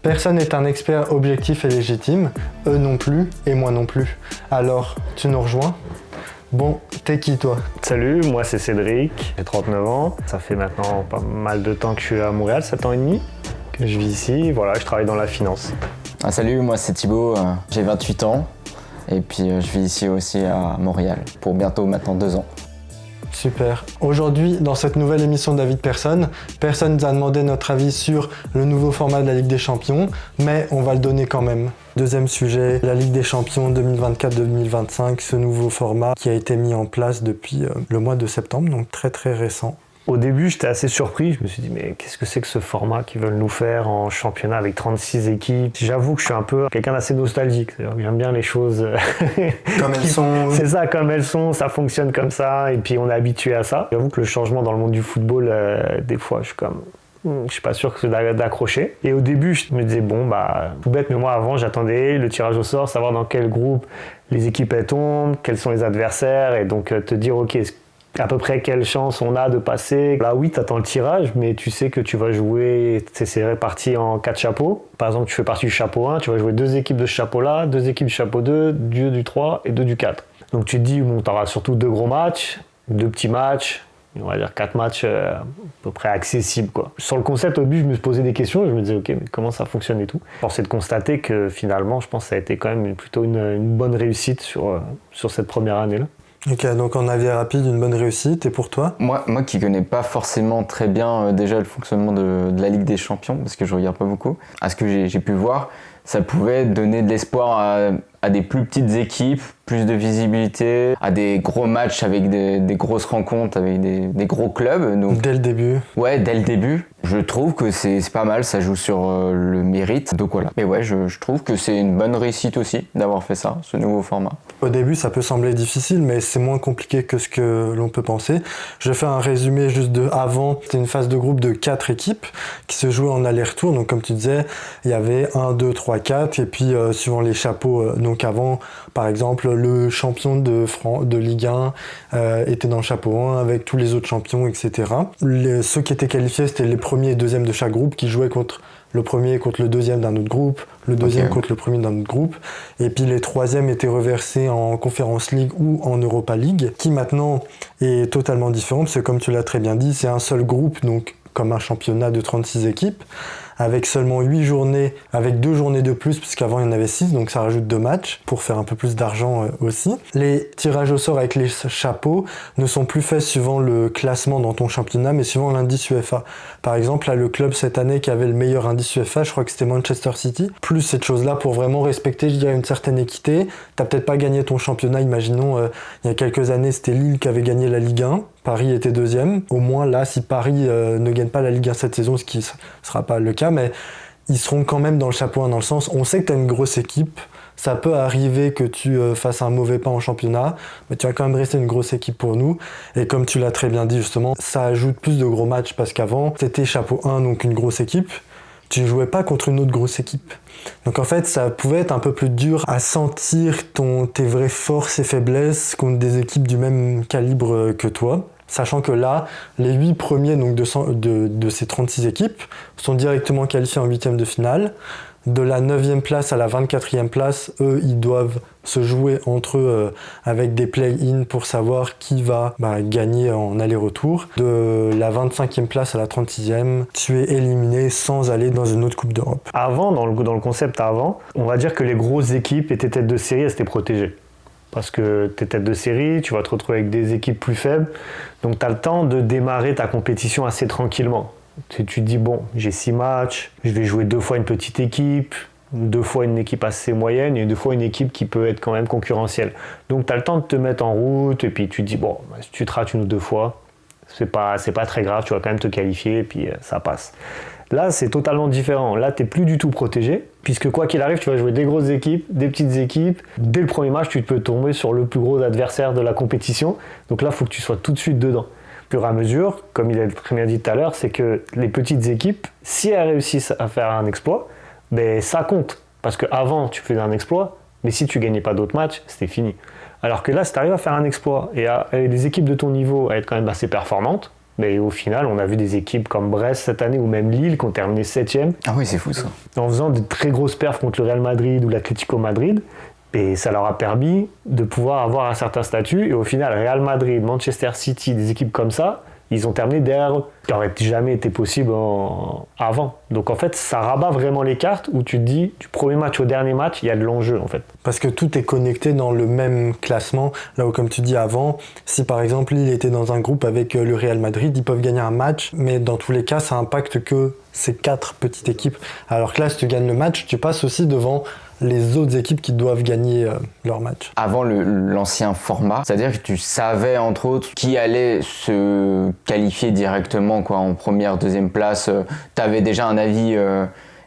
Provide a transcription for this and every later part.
Personne n'est un expert objectif et légitime, eux non plus et moi non plus. Alors, tu nous rejoins ? Bon, t'es qui toi ? Salut, moi c'est Cédric, j'ai 39 ans. Ça fait maintenant pas mal de temps que je suis à Montréal, 7 ans et demi que je vis ici. Voilà, je travaille dans la finance. Salut, moi c'est Thibaut, j'ai 28 ans et puis je vis ici aussi à Montréal pour bientôt maintenant 2 ans. Super. Aujourd'hui, dans cette nouvelle émission d'Avis de Personne, personne nous a demandé notre avis sur le nouveau format de la Ligue des Champions, mais on va le donner quand même. Deuxième sujet, la Ligue des Champions 2024-2025, ce nouveau format qui a été mis en place depuis le mois de septembre, donc très très récent. Au début, j'étais assez surpris. Je me suis dit, mais qu'est-ce que c'est que ce format qu'ils veulent nous faire en championnat avec 36 équipes ? J'avoue que je suis un peu quelqu'un d'assez nostalgique. C'est-à-dire que j'aime bien les choses comme elles sont. C'est ça, comme elles sont, ça fonctionne comme ça, et puis on est habitué à ça. J'avoue que le changement dans le monde du football, des fois, je suis comme... Je suis pas sûr que c'est d'accrocher. Et au début, je me disais, bon, tout bête, mais moi avant, j'attendais le tirage au sort, savoir dans quel groupe les équipes elles tombent, quels sont les adversaires, et donc te dire, ok, à peu près quelle chance on a de passer. Là oui, tu attends le tirage, mais tu sais que tu vas jouer, c'est réparti en 4 chapeaux. Par exemple, tu fais partie du chapeau 1, tu vas jouer 2 équipes de ce chapeau-là, 2 équipes du chapeau 2, 2 du 3 et 2 du 4. Donc tu te dis, bon, tu auras surtout 2 gros matchs, 2 petits matchs, on va dire 4 matchs à peu près accessibles, quoi. Sur le concept, au début, je me posais des questions, je me disais, ok, mais comment ça fonctionne et tout. Force est de constater que finalement, je pense que ça a été quand même plutôt une bonne réussite sur cette première année-là. Ok, donc en avis rapide, une bonne réussite. Et pour toi ? Moi qui connais pas forcément très bien déjà le fonctionnement de la Ligue des Champions, parce que je regarde pas beaucoup, à ce que j'ai pu voir, ça pouvait donner de l'espoir à des plus petites équipes, plus de visibilité, à des gros matchs avec des grosses rencontres, avec des gros clubs. Donc, dès le début ? Ouais, dès le début. Je trouve que c'est pas mal, ça joue sur le mérite. Donc voilà. Mais ouais, je trouve que c'est une bonne réussite aussi d'avoir fait ça, ce nouveau format. Au début, ça peut sembler difficile, mais c'est moins compliqué que ce que l'on peut penser. Je fais un résumé juste de avant. C'était une phase de groupe de 4 équipes qui se jouaient en aller-retour. Donc comme tu disais, il y avait 1, 2, 3, 4. Et puis suivant les chapeaux, donc avant, par exemple, le champion de Ligue 1 était dans le chapeau 1 avec tous les autres champions, etc. Ceux qui étaient qualifiés, c'était les premiers et deuxièmes de chaque groupe qui jouaient contre le premier contre le deuxième d'un autre groupe, le deuxième contre le premier d'un autre groupe, et puis les troisièmes étaient reversés en Conference League ou en Europa League, qui maintenant est totalement différent, parce que comme tu l'as très bien dit, c'est un seul groupe, donc comme un championnat de 36 équipes, avec seulement 8 journées, avec 2 journées de plus, puisqu'avant il y en avait 6, donc ça rajoute 2 matchs, pour faire un peu plus d'argent aussi. Les tirages au sort avec les chapeaux ne sont plus faits suivant le classement dans ton championnat, mais suivant l'indice UEFA. Par exemple, là, le club cette année qui avait le meilleur indice UEFA, je crois que c'était Manchester City, plus cette chose-là pour vraiment respecter, je dirais, une certaine équité. T'as peut-être pas gagné ton championnat, imaginons, il y a quelques années, c'était Lille qui avait gagné la Ligue 1, Paris était deuxième. Au moins là, si Paris ne gagne pas la Ligue 1 cette saison, ce qui ne sera pas le cas, mais ils seront quand même dans le chapeau 1 dans le sens, on sait que tu as une grosse équipe, ça peut arriver que tu fasses un mauvais pas en championnat, mais tu vas quand même rester une grosse équipe pour nous. Et comme tu l'as très bien dit justement, ça ajoute plus de gros matchs parce qu'avant, c'était chapeau 1, donc une grosse équipe. Tu ne jouais pas contre une autre grosse équipe. Donc en fait, ça pouvait être un peu plus dur à sentir tes vraies forces et faiblesses contre des équipes du même calibre que toi. Sachant que là, les 8 premiers donc de ces 36 équipes sont directement qualifiés en 8e de finale. De la 9e place à la 24e place, eux, ils doivent se jouer entre eux avec des play-in pour savoir qui va gagner en aller-retour. De la 25e place à la 36e, tu es éliminé sans aller dans une autre Coupe d'Europe. Avant, dans le concept avant, on va dire que les grosses équipes étaient têtes de série, elles étaient protégées. Parce que tu es tête de série, tu vas te retrouver avec des équipes plus faibles. Donc tu as le temps de démarrer ta compétition assez tranquillement. Tu te dis, bon, j'ai 6 matchs, je vais jouer 2 fois une petite équipe, 2 fois une équipe assez moyenne et 2 fois une équipe qui peut être quand même concurrentielle. Donc tu as le temps de te mettre en route et puis tu te dis, bon, si tu te rates 1 ou 2 fois, c'est pas très grave, tu vas quand même te qualifier et puis ça passe. Là, c'est totalement différent. Là, tu n'es plus du tout protégé, puisque quoi qu'il arrive, tu vas jouer des grosses équipes, des petites équipes. Dès le premier match, tu peux tomber sur le plus gros adversaire de la compétition. Donc là, il faut que tu sois tout de suite dedans. Au fur et à mesure, comme il a très bien dit tout à l'heure, c'est que les petites équipes, si elles réussissent à faire un exploit, ça compte. Parce qu'avant, tu faisais un exploit, mais si tu ne gagnais pas d'autres matchs, c'était fini. Alors que là, si tu arrives à faire un exploit et les équipes de ton niveau à être quand même assez performantes, Mais au final, on a vu des équipes comme Brest cette année ou même Lille qui ont terminé 7e. Ah oui, c'est fou ça. En faisant de très grosses perfs contre le Real Madrid ou l'Atlético Madrid. Et ça leur a permis de pouvoir avoir un certain statut. Et au final, Real Madrid, Manchester City, des équipes comme ça, ils ont terminé derrière eux. Ce qui n'aurait jamais été possible avant. Donc en fait, ça rabat vraiment les cartes où tu te dis, du premier match au dernier match, il y a de l'enjeu en fait. Parce que tout est connecté dans le même classement. Là où, comme tu dis avant, si par exemple Lille était dans un groupe avec le Real Madrid, ils peuvent gagner un match, mais dans tous les cas, ça impacte que ces 4 petites équipes. Alors que là, si tu gagnes le match, tu passes aussi devant les autres équipes qui doivent gagner leur match. Avant l'ancien format, c'est-à-dire que tu savais entre autres qui allait se qualifier directement quoi, en première, deuxième place. Tu avais déjà un avis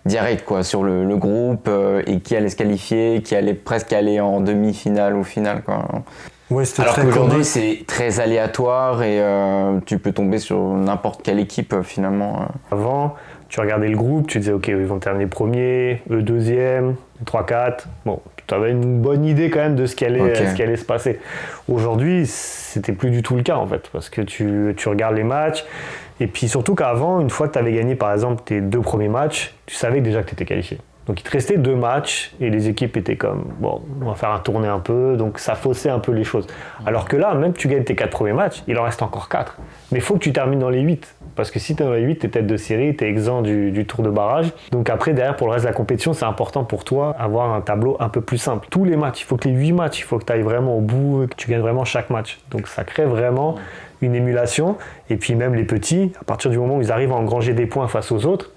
direct quoi, sur le groupe et qui allait se qualifier, qui allait presque aller en demi-finale ou finale. Quoi. Ouais, alors qu'aujourd'hui c'est très aléatoire et tu peux tomber sur n'importe quelle équipe finalement. Avant, tu regardais le groupe, tu disais ok, ils vont terminer premier, eux deuxième, 3-4. Bon, tu avais une bonne idée quand même de ce qui allait se passer. Aujourd'hui, c'était plus du tout le cas en fait, parce que tu regardes les matchs, et puis surtout qu'avant, une fois que tu avais gagné par exemple tes 2 premiers matchs, tu savais déjà que tu étais qualifié. Donc il te restait 2 matchs et les équipes étaient comme bon, on va faire un tournée un peu, donc ça faussait un peu les choses. Alors que là, même que tu gagnes tes 4 premiers matchs, il en reste encore 4. Mais il faut que tu termines dans les 8. Parce que si tu es dans les 8, tu es tête de série, tu es exempt du tour de barrage. Donc après, derrière, pour le reste de la compétition, c'est important pour toi d'avoir un tableau un peu plus simple. Tous les matchs, il faut que les 8 matchs, il faut que tu ailles vraiment au bout, que tu gagnes vraiment chaque match. Donc ça crée vraiment une émulation. Et puis même les petits, à partir du moment où ils arrivent à engranger des points face aux autres,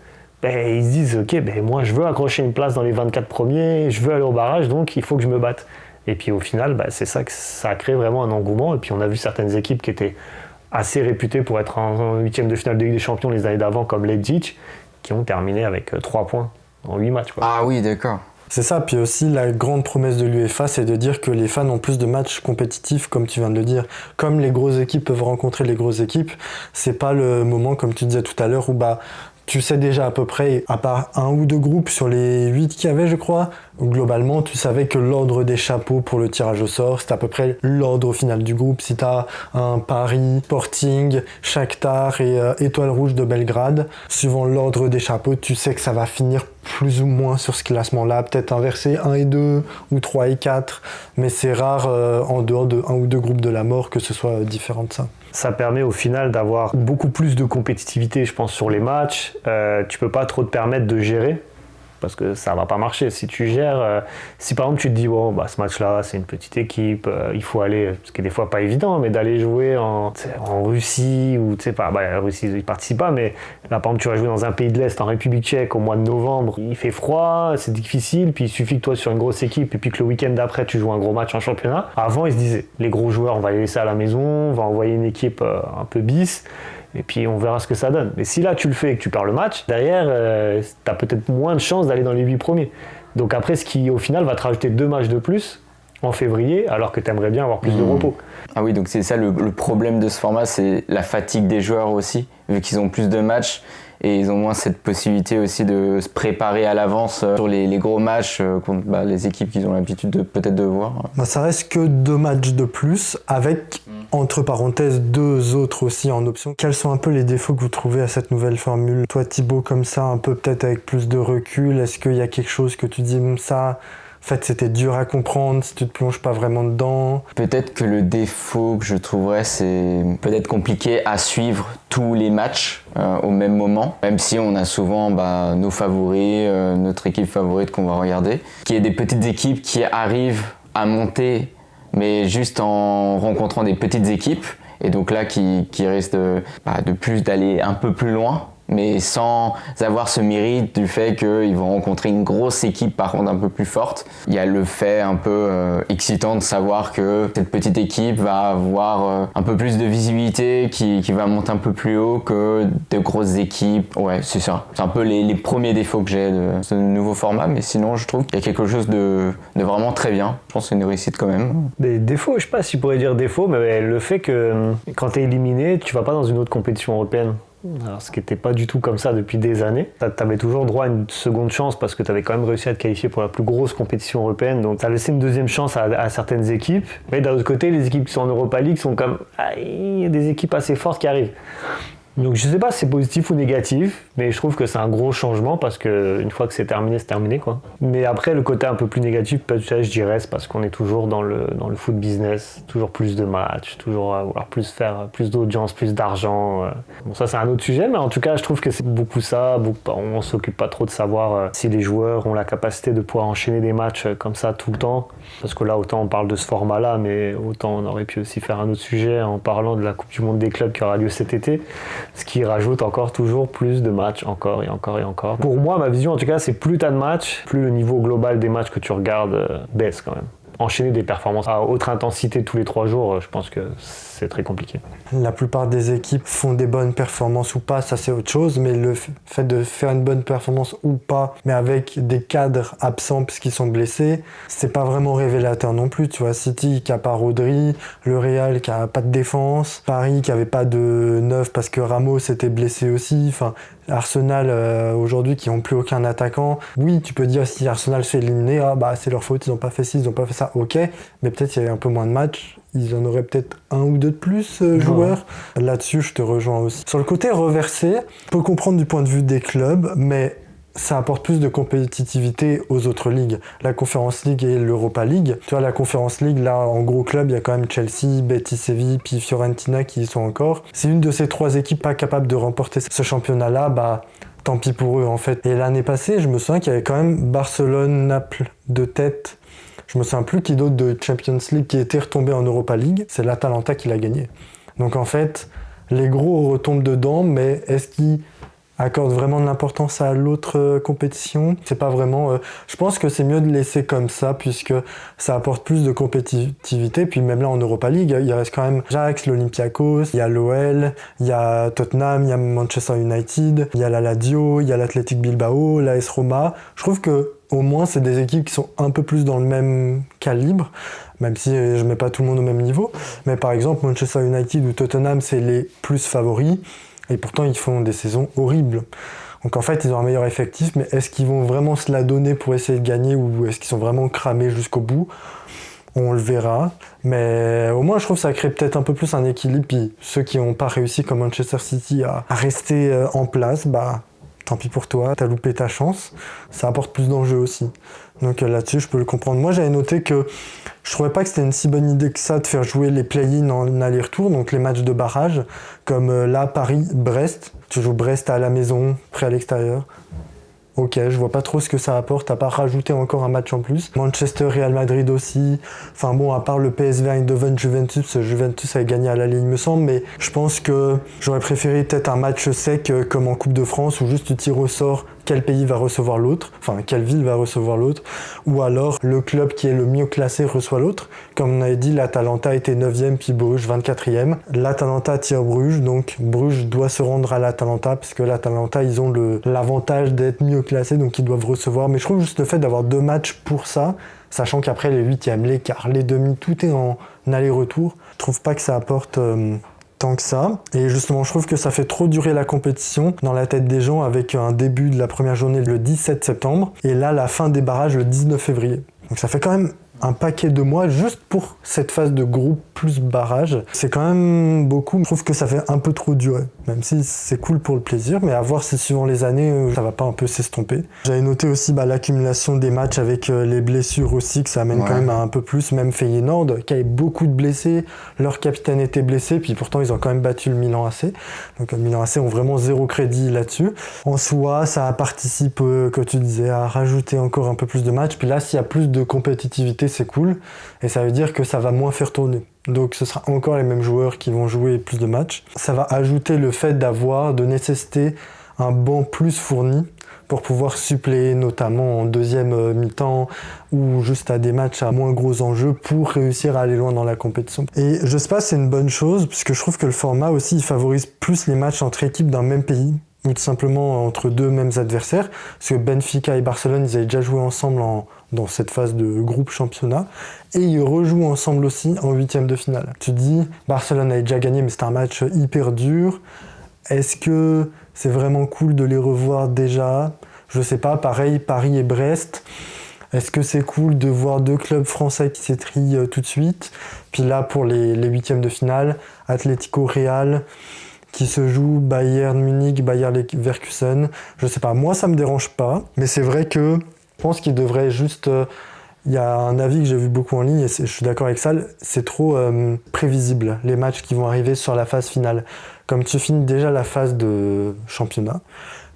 ils se disent ok, moi je veux accrocher une place dans les 24 premiers, je veux aller au barrage, donc il faut que je me batte. Et puis au final, c'est ça que ça a créé vraiment un engouement. Et puis on a vu certaines équipes qui étaient assez réputées pour être en 8e de finale de Ligue des Champions les années d'avant, comme Leipzig, qui ont terminé avec 3 points en 8 matchs. Quoi. Ah oui, d'accord. C'est ça, puis aussi la grande promesse de l'UEFA, c'est de dire que les fans ont plus de matchs compétitifs, comme tu viens de le dire. Comme les grosses équipes peuvent rencontrer les grosses équipes, c'est pas le moment, comme tu disais tout à l'heure, où tu sais déjà à peu près, à part 1 ou 2 groupes sur les 8 qu'il y avait, je crois, où globalement, tu savais que l'ordre des chapeaux pour le tirage au sort, c'était à peu près l'ordre final du groupe. Si tu as un Paris, Sporting, Shakhtar et Étoile Rouge de Belgrade, suivant l'ordre des chapeaux, tu sais que ça va finir plus ou moins sur ce classement-là, peut-être inversé 1 et 2 ou 3 et 4, mais c'est rare en dehors de 1 ou 2 groupes de la mort que ce soit différent de ça. Ça permet au final d'avoir beaucoup plus de compétitivité, je pense, sur les matchs. Tu peux pas trop te permettre de gérer, parce que ça va pas marcher. Si tu gères, si par exemple tu te dis ce match-là c'est une petite équipe, il faut aller, ce qui est des fois pas évident, mais d'aller jouer en Russie ou Russie ils participent pas, mais là par exemple tu vas jouer dans un pays de l'Est, en République Tchèque au mois de novembre, il fait froid, c'est difficile, puis il suffit que toi sur une grosse équipe et puis que le week-end d'après tu joues un gros match en championnat. Avant ils se disaient les gros joueurs on va les laisser à la maison, on va envoyer une équipe un peu bis. Et puis on verra ce que ça donne. Mais si là tu le fais et que tu perds le match, derrière, tu as peut-être moins de chances d'aller dans les 8 premiers. Donc après, ce qui au final va te rajouter 2 matchs de plus en février, alors que tu aimerais bien avoir plus de repos. Ah oui, donc c'est ça le problème de ce format, c'est la fatigue des joueurs aussi, vu qu'ils ont plus de matchs. Et ils ont moins cette possibilité aussi de se préparer à l'avance sur les gros matchs contre les équipes qu'ils ont l'habitude peut-être de voir. Ça reste que 2 matchs de plus avec, entre parenthèses, 2 autres aussi en option. Quels sont un peu les défauts que vous trouvez à cette nouvelle formule? Toi Thibaut, comme ça, un peu peut-être avec plus de recul, est-ce qu'il y a quelque chose que tu dis ça, en fait c'était dur à comprendre si tu te plonges pas vraiment dedans? Peut-être que le défaut que je trouverais, c'est peut-être compliqué à suivre tous les matchs au même moment, même si on a souvent nos favoris, notre équipe favorite qu'on va regarder. Qu'il y ait des petites équipes qui arrivent à monter, mais juste en rencontrant des petites équipes, et donc là qui risquent de plus d'aller un peu plus loin, mais sans avoir ce mérite du fait qu'ils vont rencontrer une grosse équipe par contre un peu plus forte. Il y a le fait un peu excitant de savoir que cette petite équipe va avoir un peu plus de visibilité, qui va monter un peu plus haut que de grosses équipes. Ouais, c'est ça. C'est un peu les premiers défauts que j'ai de ce nouveau format, mais sinon je trouve qu'il y a quelque chose de vraiment très bien. Je pense que c'est une réussite quand même. Des défauts, je sais pas si je pourrais dire défaut, mais le fait que quand tu es éliminé, tu vas pas dans une autre compétition européenne. Alors, ce qui n'était pas du tout comme ça depuis des années. Tu avais toujours droit à une seconde chance parce que tu avais quand même réussi à te qualifier pour la plus grosse compétition européenne. Donc, tu as laissé une deuxième chance à certaines équipes. Mais d'un autre côté, les équipes qui sont en Europa League sont comme il y a des équipes assez fortes qui arrivent. Donc je sais pas si c'est positif ou négatif, mais je trouve que c'est un gros changement parce que une fois que c'est terminé quoi. Mais après le côté un peu plus négatif, peut-être je dirais, c'est parce qu'on est toujours dans le foot business, toujours plus de matchs, toujours à vouloir faire plus d'audience, plus d'argent. Bon ça c'est un autre sujet, mais en tout cas je trouve que c'est beaucoup ça. On s'occupe pas trop de savoir si les joueurs ont la capacité de pouvoir enchaîner des matchs comme ça tout le temps. Parce que là autant on parle de ce format-là, mais autant on aurait pu aussi faire un autre sujet en parlant de la Coupe du Monde des clubs qui aura lieu cet été. Ce qui rajoute encore toujours plus de matchs, encore et encore et encore. Pour moi, ma vision en tout cas, c'est plus t'as de matchs, plus le niveau global des matchs que tu regardes baisse quand même. Enchaîner des performances à haute intensité tous les 3 jours, je pense que c'est très compliqué. La plupart des équipes font des bonnes performances ou pas, ça c'est autre chose, mais le fait de faire une bonne performance ou pas, mais avec des cadres absents parce qu'ils sont blessés, c'est pas vraiment révélateur non plus. Tu vois, City qui a pas Rodri, le Real qui a pas de défense, Paris qui avait pas de neuf parce que Ramos était blessé aussi, enfin Arsenal aujourd'hui qui n'ont plus aucun attaquant. Oui, tu peux dire si Arsenal se fait éliminer, c'est leur faute, ils n'ont pas fait ci, ils n'ont pas fait ça, ok, mais peut-être il y avait un peu moins de matchs, ils en auraient peut-être un ou deux de plus joueurs. Là-dessus, je te rejoins aussi. Sur le côté reversé, je peux comprendre du point de vue des clubs, mais ça apporte plus de compétitivité aux autres ligues. La Conference League et l'Europa League. Tu vois, la Conference League, là, en gros club, il y a quand même Chelsea, Betis Séville, puis Fiorentina qui y sont encore. Si une de ces 3 équipes pas capable de remporter ce championnat-là, tant pis pour eux, en fait. Et l'année passée, je me souviens qu'il y avait quand même Barcelone-Naples de tête. Je me souviens plus qui d'autre de Champions League qui était retombé en Europa League. C'est l'Atalanta qui l'a gagné. Donc en fait, les gros retombent dedans, mais est-ce qu'ils accordent vraiment de l'importance à l'autre compétition? C'est pas vraiment... je pense que c'est mieux de laisser comme ça, puisque ça apporte plus de compétitivité. Puis même là, en Europa League, il reste quand même l'Ajax, l'Olympiakos, il y a l'OL, il y a Tottenham, il y a Manchester United, il y a la Lazio, il y a l'Athletic Bilbao, l'AS Roma. Je trouve que au moins, c'est des équipes qui sont un peu plus dans le même calibre, même si je mets pas tout le monde au même niveau. Mais par exemple, Manchester United ou Tottenham, c'est les plus favoris. Et pourtant, ils font des saisons horribles. Donc en fait, ils ont un meilleur effectif, mais est-ce qu'ils vont vraiment se la donner pour essayer de gagner ou est-ce qu'ils sont vraiment cramés jusqu'au bout? On le verra. Mais au moins, je trouve que ça crée peut-être un peu plus un équilibre. Puis ceux qui n'ont pas réussi, comme Manchester City, à rester en place, tant pis pour toi, t'as loupé ta chance. Ça apporte plus d'enjeux aussi. Donc là-dessus, je peux le comprendre. Moi, j'avais noté que je trouvais pas que c'était une si bonne idée que ça de faire jouer les play-in en aller-retour, donc les matchs de barrage, comme là, Paris-Brest. Tu joues Brest à la maison, près à l'extérieur. Ok, je vois pas trop ce que ça apporte, à part rajouter encore un match en plus. Manchester, Real Madrid aussi. Enfin bon, à part le PSV Eindhoven, Juventus avait gagné à l'aller, il me semble, mais je pense que j'aurais préféré peut-être un match sec comme en Coupe de France, où juste tu tires au sort quel pays va recevoir l'autre, enfin quelle ville va recevoir l'autre, ou alors le club qui est le mieux classé reçoit l'autre. Comme on avait dit, l'Atalanta était 9e, puis Bruges 24e. L'Atalanta tire Bruges, donc Bruges doit se rendre à l'Atalanta, parce que l'Atalanta, ils ont l'avantage d'être mieux classés, donc ils doivent recevoir. Mais je trouve juste le fait d'avoir 2 matchs pour ça, sachant qu'après les 8e, les quarts, les demi, tout est en aller-retour, je trouve pas que ça apporte... tant que ça, et justement je trouve que ça fait trop durer la compétition dans la tête des gens avec un début de la première journée le 17 septembre et là la fin des barrages le 19 février. Donc ça fait quand même un paquet de mois juste pour cette phase de groupe plus barrage. C'est quand même beaucoup. Je trouve que ça fait un peu trop durer, même si c'est cool pour le plaisir, mais à voir si suivant les années, ça va pas un peu s'estomper. J'avais noté aussi l'accumulation des matchs avec les blessures aussi, que ça amène quand même à un peu plus, même Feyenoord, qui avait beaucoup de blessés, leur capitaine était blessé, puis pourtant ils ont quand même battu le Milan AC. Donc le Milan AC ont vraiment 0 crédit là-dessus. En soi, ça participe, comme tu disais, à rajouter encore un peu plus de matchs, puis là, s'il y a plus de compétitivité, c'est cool, et ça veut dire que ça va moins faire tourner. Donc ce sera encore les mêmes joueurs qui vont jouer plus de matchs. Ça va ajouter le fait de nécessiter un banc plus fourni pour pouvoir suppléer, notamment en deuxième mi-temps ou juste à des matchs à moins gros enjeux pour réussir à aller loin dans la compétition. Et je sais pas, c'est une bonne chose, puisque je trouve que le format aussi il favorise plus les matchs entre équipes d'un même pays, ou tout simplement entre 2 mêmes adversaires, parce que Benfica et Barcelone, ils avaient déjà joué ensemble dans cette phase de groupe championnat, et ils rejouent ensemble aussi en 8e de finale. Tu dis, Barcelone avait déjà gagné, mais c'était un match hyper dur, Est-ce que c'est vraiment cool de les revoir déjà ? Je sais pas, pareil, Paris et Brest. Est-ce que c'est cool de voir 2 clubs français qui s'étrillent tout de suite ? Puis là, pour les huitièmes de finale, Atlético Real qui se joue Bayern Munich, Bayer Leverkusen. Je sais pas, moi ça me dérange pas, mais c'est vrai que je pense qu'il devrait juste... Il y a un avis que j'ai vu beaucoup en ligne, et je suis d'accord avec ça, c'est trop prévisible, les matchs qui vont arriver sur la phase finale. Comme tu finis déjà la phase de championnat,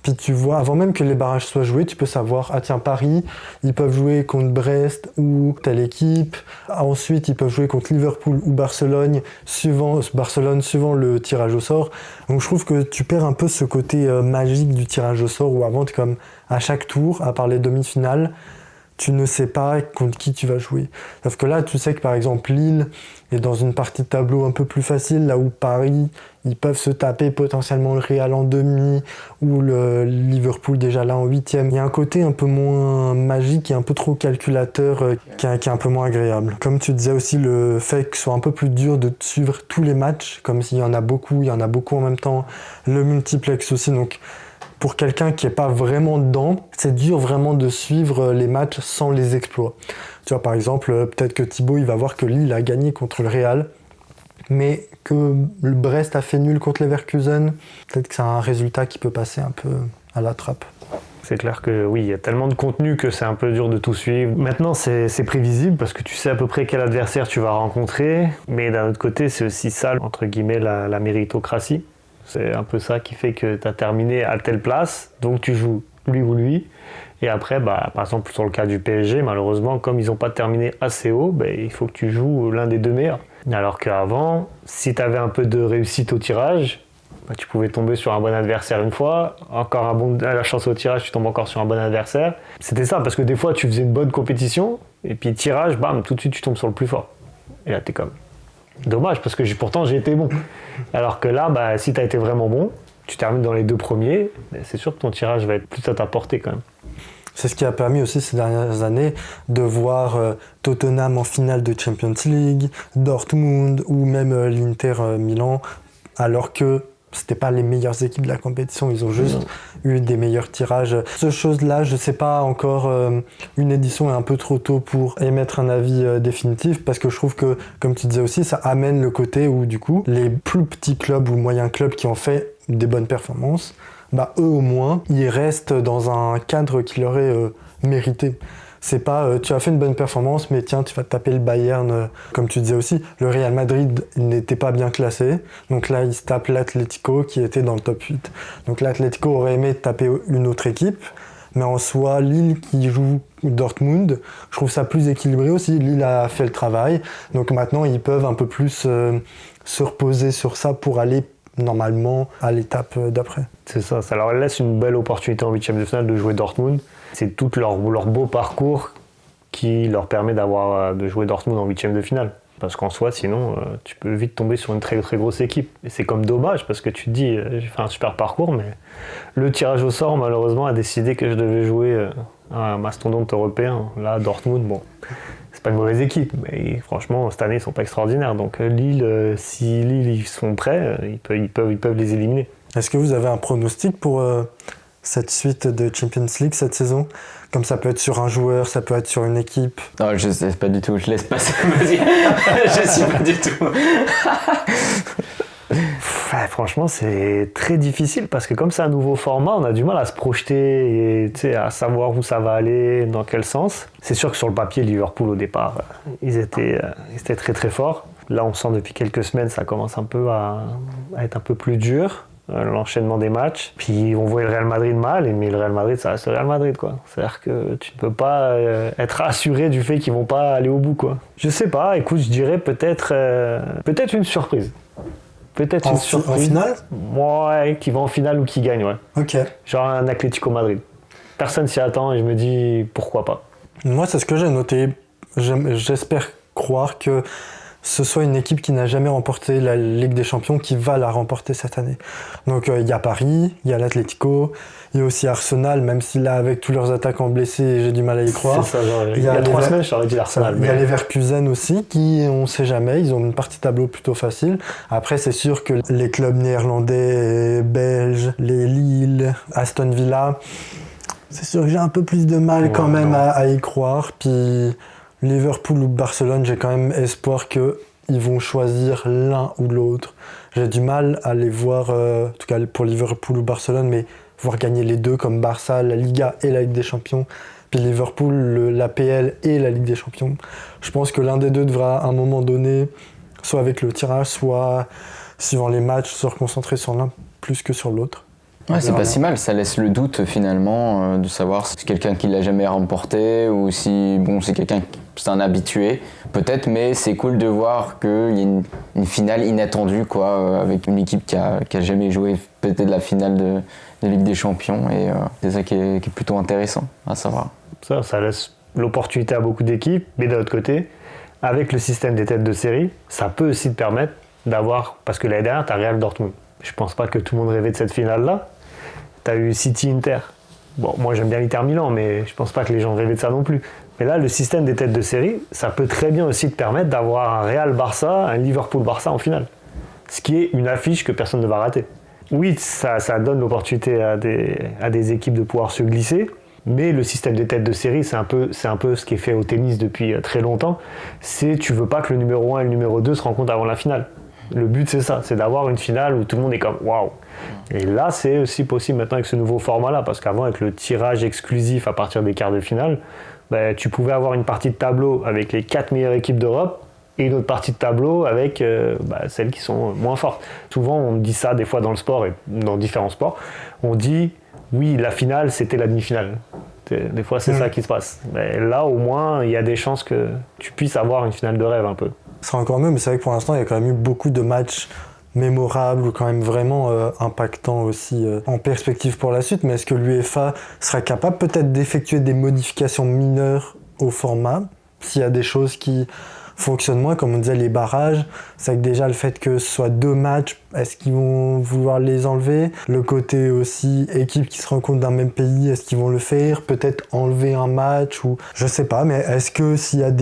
puis tu vois, avant même que les barrages soient joués, tu peux savoir, ah tiens, Paris, ils peuvent jouer contre Brest ou telle équipe. Ensuite, ils peuvent jouer contre Liverpool ou Barcelone, suivant le tirage au sort. Donc je trouve que tu perds un peu ce côté magique du tirage au sort, où avant, comme à chaque tour, à part les demi-finales, tu ne sais pas contre qui tu vas jouer. Sauf que là, tu sais que par exemple Lille est dans une partie de tableau un peu plus facile, là où Paris, ils peuvent se taper potentiellement le Real en demi, ou le Liverpool déjà là en huitième. Il y a un côté un peu moins magique et un peu trop calculateur qui est un peu moins agréable. Comme tu disais aussi, le fait que ce soit un peu plus dur de suivre tous les matchs, comme s'il y en a beaucoup en même temps, le multiplex aussi, donc pour quelqu'un qui n'est pas vraiment dedans, c'est dur vraiment de suivre les matchs sans les exploits. Tu vois, par exemple, peut-être que Thibaut, il va voir que Lille a gagné contre le Real, mais que le Brest a fait nul contre Leverkusen. Peut-être que c'est un résultat qui peut passer un peu à la trappe. C'est clair que oui, il y a tellement de contenu que c'est un peu dur de tout suivre. Maintenant, c'est prévisible parce que tu sais à peu près quel adversaire tu vas rencontrer, mais d'un autre côté, c'est aussi ça, entre guillemets, la méritocratie. C'est un peu ça qui fait que tu as terminé à telle place, donc tu joues lui ou lui. Et après, par exemple, sur le cas du PSG, malheureusement, comme ils n'ont pas terminé assez haut, il faut que tu joues l'un des 2 meilleurs. Alors qu'avant, si tu avais un peu de réussite au tirage, tu pouvais tomber sur un bon adversaire une fois, encore la chance au tirage, tu tombes encore sur un bon adversaire. C'était ça, parce que des fois, tu faisais une bonne compétition, et puis tirage, bam, tout de suite, tu tombes sur le plus fort. Et là, t'es comme... Dommage, parce que pourtant j'ai été bon. Alors que là, si tu as été vraiment bon, tu termines dans les 2 premiers, c'est sûr que ton tirage va être plus à ta portée quand même. C'est ce qui a permis aussi ces dernières années de voir Tottenham en finale de Champions League, Dortmund ou même l'Inter Milan, alors que c'était pas les meilleures équipes de la compétition, ils ont juste eu des meilleurs tirages. Cette chose-là, je sais pas encore, une édition est un peu trop tôt pour émettre un avis définitif, parce que je trouve que, comme tu disais aussi, ça amène le côté où du coup, les plus petits clubs ou moyens clubs qui ont fait des bonnes performances, eux au moins, ils restent dans un cadre qui leur est mérité. C'est pas tu as fait une bonne performance, mais tiens, tu vas te taper le Bayern. Comme tu disais aussi, le Real Madrid n'était pas bien classé. Donc là, il se tape l'Atlético qui était dans le top 8. Donc l'Atlético aurait aimé taper une autre équipe. Mais en soi, Lille qui joue Dortmund, je trouve ça plus équilibré aussi. Lille a fait le travail. Donc maintenant, ils peuvent un peu plus se reposer sur ça pour aller normalement à l'étape d'après. C'est ça, ça leur laisse une belle opportunité en 8e de finale de jouer Dortmund. C'est tout leur beau parcours qui leur permet de jouer Dortmund en 8e de finale. Parce qu'en soi, sinon, tu peux vite tomber sur une très très grosse équipe. Et c'est comme dommage, parce que tu te dis, j'ai fait un super parcours, mais le tirage au sort, malheureusement, a décidé que je devais jouer un mastodonte européen. Là, Dortmund, bon, c'est pas une mauvaise équipe, mais franchement, cette année, ils sont pas extraordinaires. Donc Lille, si Lille, ils sont prêts, ils peuvent les éliminer. Est-ce que vous avez un pronostic pour cette suite de Champions League cette saison? Comme ça peut être sur un joueur, ça peut être sur une équipe. Non, je sais pas du tout, je laisse passer, vas-y. Je sais pas du tout. Ouais, franchement, c'est très difficile parce que comme c'est un nouveau format, on a du mal à se projeter et à savoir où ça va aller, dans quel sens. C'est sûr que sur le papier, Liverpool au départ, ils étaient très très forts. Là, on sent depuis quelques semaines, ça commence un peu à être un peu plus dur. L'enchaînement des matchs. Puis on voit le Real Madrid mal, mais le Real Madrid, ça reste le Real Madrid, quoi. C'est-à-dire que tu ne peux pas être assuré du fait qu'ils vont pas aller au bout, quoi. Je sais pas, écoute, je dirais peut-être une surprise. Peut-être une surprise. En finale ? Ouais, qui va en finale ou qui gagne, ouais. Ok. Genre un Atlético Madrid. Personne s'y attend et je me dis pourquoi pas. Moi, c'est ce que j'ai noté. J'espère croire que ce soit une équipe qui n'a jamais remporté la Ligue des Champions qui va la remporter cette année. Donc il y a Paris, il y a l'Atlético, il y a aussi Arsenal, même si là avec tous leurs attaquants blessés, j'ai du mal à y croire. C'est ça, genre, il y a 3 semaines, j'aurais dit l'Arsenal. Il y a les Leverkusen aussi, qui on sait jamais, ils ont une partie tableau plutôt facile. Après c'est sûr que les clubs néerlandais, belges, les Lille, Aston Villa, c'est sûr que j'ai un peu plus de mal quand même à y croire. Puis Liverpool ou Barcelone, j'ai quand même espoir qu'ils vont choisir l'un ou l'autre. J'ai du mal à les voir, en tout cas pour Liverpool ou Barcelone, mais voir gagner les deux comme Barça, la Liga et la Ligue des Champions, puis Liverpool, l'APL et la Ligue des Champions. Je pense que l'un des deux devra à un moment donné, soit avec le tirage, soit suivant les matchs, se reconcentrer sur l'un plus que sur l'autre. Ouais, c'est pas si mal, ça laisse le doute finalement de savoir si c'est quelqu'un qui l'a jamais remporté ou si c'est quelqu'un c'est un habitué peut-être, mais c'est cool de voir qu'il y a une finale inattendue avec une équipe qui a jamais joué peut-être la finale de Ligue des Champions et c'est ça qui est plutôt intéressant à savoir. Ça laisse l'opportunité à beaucoup d'équipes, mais d'un autre côté, avec le système des têtes de série, ça peut aussi te permettre d'avoir, parce que l'année dernière, tu as Real Dortmund. Je pense pas que tout le monde rêvait de cette finale-là. Tu as eu City-Inter. Bon, moi j'aime bien l'Inter Milan, mais je pense pas que les gens rêvaient de ça non plus. Mais là, le système des têtes de série, ça peut très bien aussi te permettre d'avoir un Real-Barça, un Liverpool-Barça en finale. Ce qui est une affiche que personne ne va rater. Oui, ça donne l'opportunité à des équipes de pouvoir se glisser, mais le système des têtes de série, c'est un peu ce qui est fait au tennis depuis très longtemps. Tu veux pas que le numéro 1 et le numéro 2 se rencontrent avant la finale. Le but, c'est ça, c'est d'avoir une finale où tout le monde est comme waouh. Et là, c'est aussi possible maintenant avec ce nouveau format-là, parce qu'avant, avec le tirage exclusif à partir des quarts de finale, tu pouvais avoir une partie de tableau avec les 4 meilleures équipes d'Europe et une autre partie de tableau avec celles qui sont moins fortes. Souvent, on dit ça des fois dans le sport et dans différents sports. On dit, oui, la finale, c'était la demi-finale. Des fois, c'est ça qui se passe. Mais là, au moins, il y a des chances que tu puisses avoir une finale de rêve un peu. Ce sera encore mieux, mais c'est vrai que pour l'instant, il y a quand même eu beaucoup de matchs mémorables ou quand même vraiment impactants aussi en perspective pour la suite. Mais est-ce que l'UEFA sera capable peut-être d'effectuer des modifications mineures au format s'il y a des choses qui fonctionnent moins, comme on disait les barrages, c'est que déjà le fait que ce soit 2 matchs, est-ce qu'ils vont vouloir les enlever? Le côté aussi équipe qui se rencontre d'un même pays, est-ce qu'ils vont le faire? Peut-être enlever un match ou je sais pas, mais est-ce que s'il y a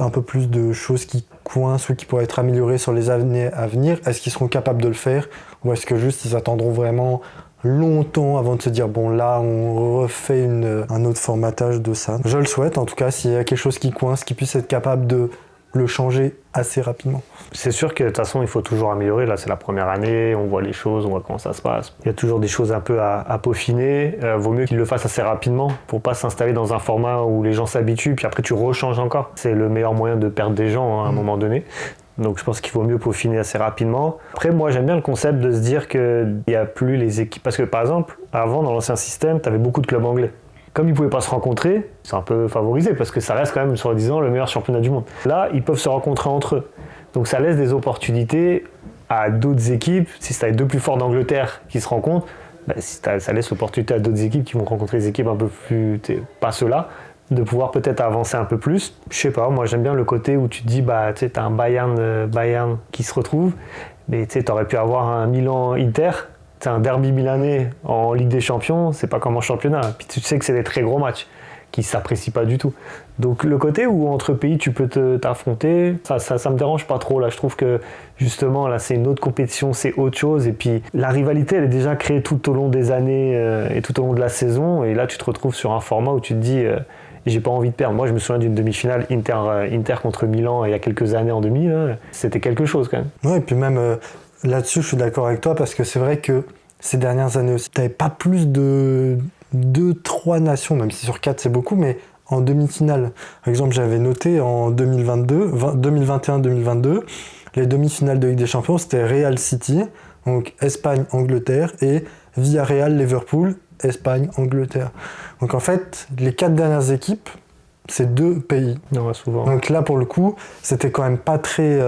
un peu plus de choses qui coincent ou qui pourraient être améliorées sur les années à venir, est-ce qu'ils seront capables de le faire? Ou est-ce que juste ils attendront vraiment longtemps avant de se dire bon là on refait un autre formatage de ça? Je le souhaite en tout cas, s'il y a quelque chose qui coince, qu'ils puissent être capables de le changer assez rapidement. C'est sûr que de toute façon il faut toujours améliorer, là c'est la première année, on voit les choses, on voit comment ça se passe. Il y a toujours des choses un peu à peaufiner, vaut mieux qu'ils le fassent assez rapidement pour pas s'installer dans un format où les gens s'habituent puis après tu rechanges encore. C'est le meilleur moyen de perdre des gens à un moment donné. Donc je pense qu'il vaut mieux peaufiner assez rapidement. Après moi j'aime bien le concept de se dire qu'il n'y a plus les équipes, parce que par exemple avant dans l'ancien système tu avais beaucoup de clubs anglais. Comme ils ne pouvaient pas se rencontrer, c'est un peu favorisé parce que ça reste quand même, soi-disant, le meilleur championnat du monde. Là, ils peuvent se rencontrer entre eux. Donc ça laisse des opportunités à d'autres équipes. Si c'est les 2 plus forts d'Angleterre qui se rencontrent, ça laisse l'opportunité à d'autres équipes qui vont rencontrer des équipes un peu plus, pas ceux-là, de pouvoir peut-être avancer un peu plus. Je sais pas, moi j'aime bien le côté où tu te dis, tu as un Bayern qui se retrouve, mais tu aurais pu avoir un Milan-Inter. C'est un derby milanais en Ligue des Champions, c'est pas comme en championnat. Puis tu sais que c'est des très gros matchs qui s'apprécient pas du tout. Donc le côté où entre pays tu peux t'affronter, ça me dérange pas trop. Là, je trouve que justement là c'est une autre compétition, c'est autre chose. Et puis la rivalité elle est déjà créée tout au long des années et tout au long de la saison. Et là tu te retrouves sur un format où tu te dis j'ai pas envie de perdre. Moi je me souviens d'une demi-finale Inter contre Milan il y a quelques années en demi. Là, c'était quelque chose quand même. Ouais, et puis même là-dessus, je suis d'accord avec toi parce que c'est vrai que ces dernières années aussi, tu n'avais pas plus de 2-3 nations, même si sur 4 c'est beaucoup, mais en demi-finale. Par exemple, j'avais noté en 2021-2022, les demi-finales de Ligue des Champions, c'était Real City, donc Espagne-Angleterre, et Villarreal-Liverpool, Espagne-Angleterre. Donc en fait, les 4 dernières équipes c'est 2 pays. Non, souvent. Donc là, pour le coup, c'était quand même pas très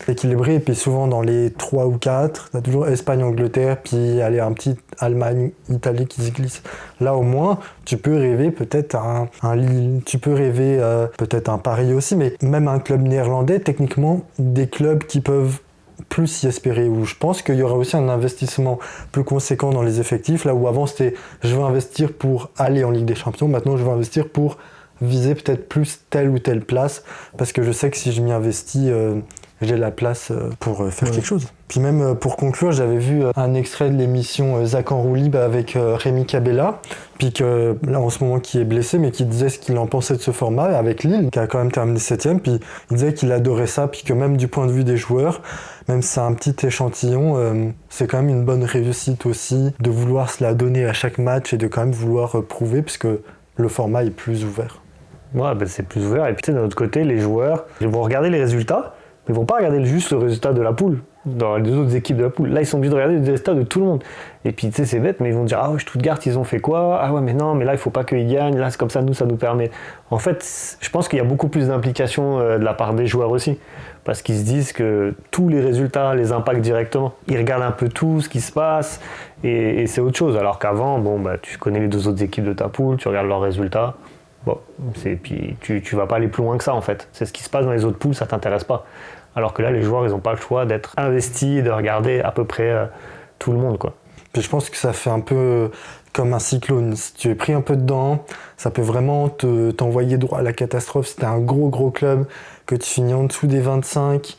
équilibré. Et puis souvent, dans les 3 ou 4, t'as toujours Espagne, Angleterre, puis allez, un petit Allemagne, Italie qui se glisse. Là, au moins, tu peux rêver peut-être un Lille, tu peux rêver peut-être un Paris aussi, mais même un club néerlandais, techniquement, des clubs qui peuvent plus y espérer, où je pense qu'il y aura aussi un investissement plus conséquent dans les effectifs, là où avant c'était je veux investir pour aller en Ligue des Champions, maintenant je veux investir pour viser peut-être plus telle ou telle place, parce que je sais que si je m'y investis, j'ai la place pour faire quelque chose. Puis même pour conclure, j'avais vu un extrait de l'émission Zach en roue libre avec Rémi Cabella, puis que là en ce moment qui est blessé, mais qui disait ce qu'il en pensait de ce format avec Lille, qui a quand même terminé 7ème, puis il disait qu'il adorait ça, puis que même du point de vue des joueurs, même si c'est un petit échantillon, c'est quand même une bonne réussite aussi de vouloir se la donner à chaque match et de quand même vouloir prouver, puisque le format est plus ouvert. Ouais, ben c'est plus ouvert. Et puis d'un autre côté, les joueurs, ils vont regarder les résultats, mais ils vont pas regarder juste le résultat de la poule, dans les autres équipes de la poule. Là, ils sont obligés de regarder les résultats de tout le monde. Et puis, tu sais, c'est bête, mais ils vont dire « Ah ouais, Stuttgart, ils ont fait quoi ? Ah ouais, mais non, mais là, il faut pas qu'ils gagnent. Là, c'est comme ça, nous, ça nous permet. » En fait, je pense qu'il y a beaucoup plus d'implication de la part des joueurs aussi. Parce qu'ils se disent que tous les résultats les impactent directement. Ils regardent un peu tout ce qui se passe et c'est autre chose. Alors qu'avant, bon, bah, tu connais les 2 autres équipes de ta poule, tu regardes leurs résultats. Bon, puis tu vas pas aller plus loin que ça en fait. C'est ce qui se passe dans les autres poules, ça t'intéresse pas. Alors que là, les joueurs, ils n'ont pas le choix d'être investis, de regarder à peu près tout le monde, quoi. Puis je pense que ça fait un peu comme un cyclone. Si tu es pris un peu dedans, ça peut vraiment t'envoyer droit à la catastrophe. Si t'es un gros club, que tu finis en dessous des 25,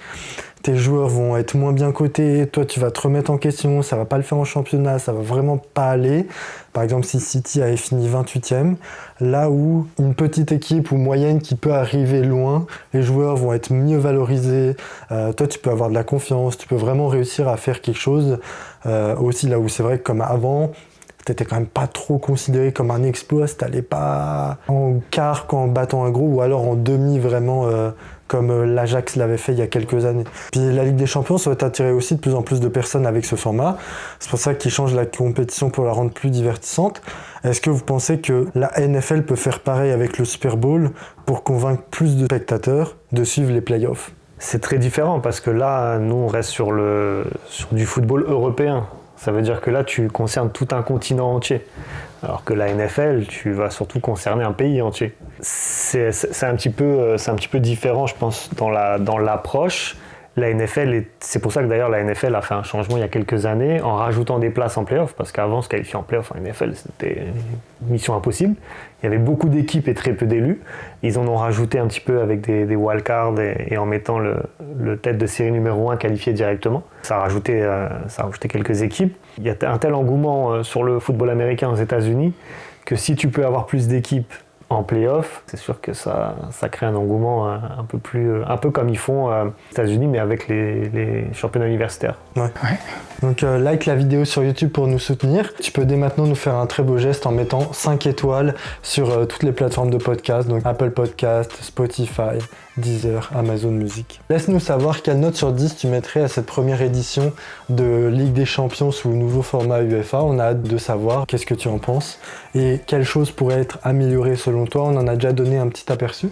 tes joueurs vont être moins bien cotés, toi tu vas te remettre en question, ça va pas le faire en championnat, ça va vraiment pas aller. Par exemple, si City avait fini 28e, là où une petite équipe ou moyenne qui peut arriver loin, les joueurs vont être mieux valorisés, toi tu peux avoir de la confiance, tu peux vraiment réussir à faire quelque chose. Aussi là où c'est vrai que comme avant, t'étais quand même pas trop considéré comme un exploit, si t'allais pas en quart qu'en battant un gros, ou alors en demi vraiment comme l'Ajax l'avait fait il y a quelques années. Puis la Ligue des Champions, ça va t'attirer aussi de plus en plus de personnes avec ce format. C'est pour ça qu'ils changent la compétition pour la rendre plus divertissante. Est-ce que vous pensez que la NFL peut faire pareil avec le Super Bowl pour convaincre plus de spectateurs de suivre les playoffs ? C'est très différent parce que là, nous, on reste sur du football européen. Ça veut dire que là, tu concernes tout un continent entier. Alors que la NFL, tu vas surtout concerner un pays entier. C'est un petit peu différent, je pense, dans l'approche. La NFL, c'est pour ça que d'ailleurs la NFL a fait un changement il y a quelques années en rajoutant des places en play-off, parce qu'avant, se qualifier en play-off en NFL, c'était une mission impossible. Il y avait beaucoup d'équipes et très peu d'élus. Ils en ont rajouté un petit peu avec des wildcards et en mettant le tête de série numéro 1 qualifié directement. Ça a rajouté quelques équipes. Il y a un tel engouement sur le football américain aux États-Unis que si tu peux avoir plus d'équipes en play-off, c'est sûr que ça crée un engouement un peu comme ils font aux États-Unis, mais avec les championnats universitaires. Ouais. Donc like la vidéo sur YouTube pour nous soutenir. Tu peux dès maintenant nous faire un très beau geste en mettant 5 étoiles sur toutes les plateformes de podcast, donc Apple Podcast, Spotify, Deezer, Amazon Music. Laisse-nous savoir quelle note sur 10 tu mettrais à cette première édition de Ligue des Champions sous le nouveau format UEFA. On a hâte de savoir qu'est-ce que tu en penses et quelles choses pourraient être améliorées selon toi. On en a déjà donné un petit aperçu,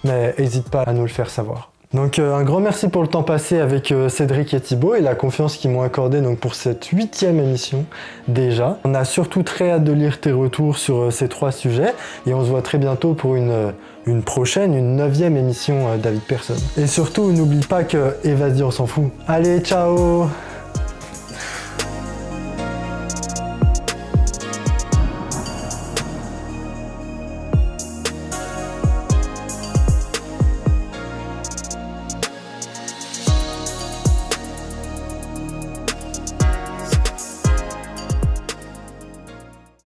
mais n'hésite pas à nous le faire savoir. Donc un grand merci pour le temps passé avec Cédric et Thibaut et la confiance qu'ils m'ont accordée donc, pour cette 8e émission déjà. On a surtout très hâte de lire tes retours sur ces 3 sujets et on se voit très bientôt pour une prochaine, une 9e émission David Persson. Et surtout, n'oublie pas que, et vas-y on s'en fout. Allez, ciao!